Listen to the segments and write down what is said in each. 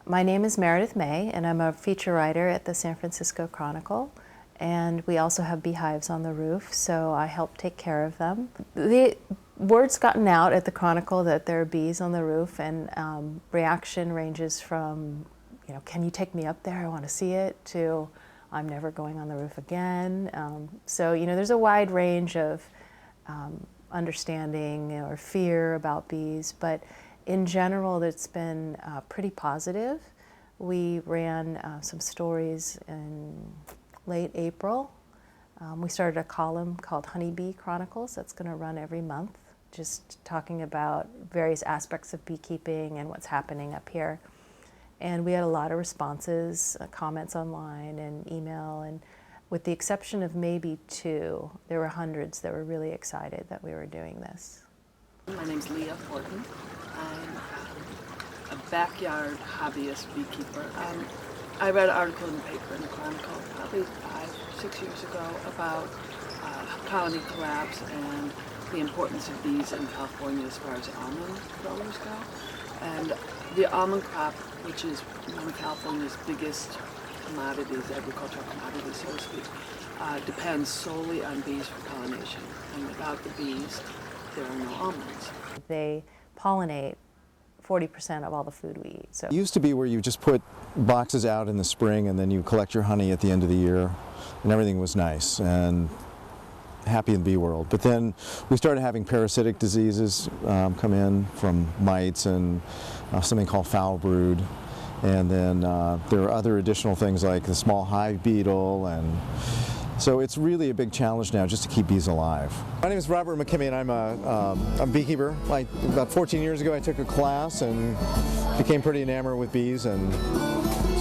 My name is Meredith May, and I'm a feature writer at the San Francisco Chronicle. And we also have beehives on the roof, so I help take care of them. The word's gotten out at the Chronicle that there are bees on the roof, and reaction ranges from, can you take me up there? I want to see it, to I'm never going on the roof again. So there's a wide range of understanding or fear about bees, but in general, it's been pretty positive. We ran some stories in late April. We started a column called Honeybee Chronicles that's going to run every month, just talking about various aspects of beekeeping and what's happening up here. And we had a lot of responses, comments online and email, and with the exception of maybe 2, there were hundreds that were really excited that we were doing this. My name's Leah Fortin. I'm a backyard hobbyist beekeeper. I read an article in the paper in the Chronicle probably 5-6 years ago about colony collapse and the importance of bees in California as far as almond growers go. And the almond crop, which is one of California's biggest commodities, agricultural commodities, so to speak, depends solely on bees for pollination. And without the bees, there are no almonds. They pollinate 40% of all the food we eat. So It used to be where you just put boxes out in the spring and then you collect your honey at the end of the year, and everything was nice and happy in the bee world. But then we started having parasitic diseases come in from mites and something called foul brood. And then there are other additional things like the small hive beetle, and so it's really a big challenge now just to keep bees alive. My name is Robert McKimmey, and I'm a beekeeper. About 14 years ago I took a class and became pretty enamored with bees and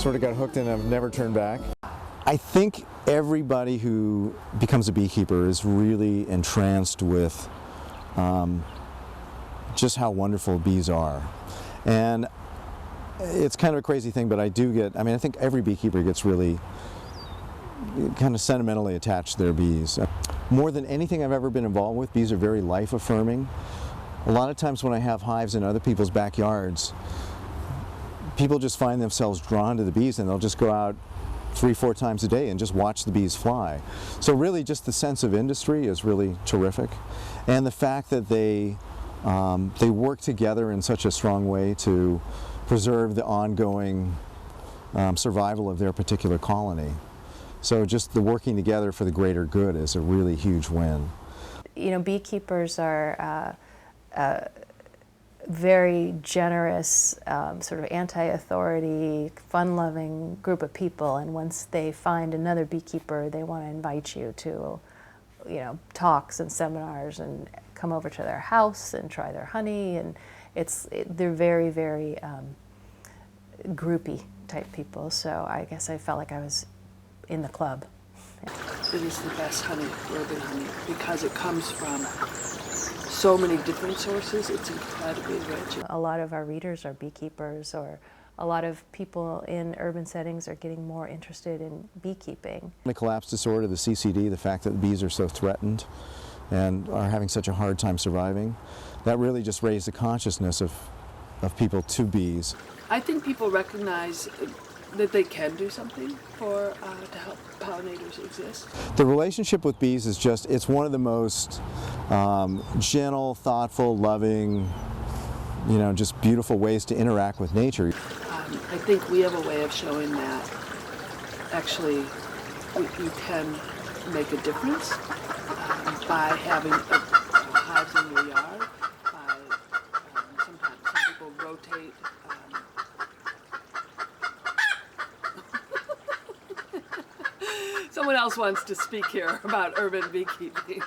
sort of got hooked, and I've never turned back. I think everybody who becomes a beekeeper is really entranced with just how wonderful bees are. And it's kind of a crazy thing, but I think every beekeeper gets really kind of sentimentally attached to their bees. More than anything I've ever been involved with, bees are very life-affirming. A lot of times when I have hives in other people's backyards, people just find themselves drawn to the bees, and they'll just go out 3-4 times a day and just watch the bees fly. So really just the sense of industry is really terrific. And the fact that they work together in such a strong way to preserve the ongoing survival of their particular colony. So just the working together for the greater good is a really huge win. Beekeepers are very generous, sort of anti-authority, fun-loving group of people, and once they find another beekeeper, they want to invite you to, talks and seminars, and come over to their house and try their honey, and they're very, very groupy type people. So I guess I felt like I was in the club. It is the best honey, urban honey, because it comes from so many different sources. It's incredibly rich. A lot of our readers are beekeepers, or a lot of people in urban settings are getting more interested in beekeeping. The collapse disorder, the CCD, the fact that bees are so threatened and are having such a hard time surviving, that really just raised the consciousness of people to bees. I think people recognize that they can do something to help pollinators exist. The relationship with bees is it's one of the most gentle, thoughtful, loving, just beautiful ways to interact with nature. I think we have a way of showing that actually you can make a difference by having hives in your yard. Sometimes some people rotate. Someone else wants to speak here about urban beekeeping.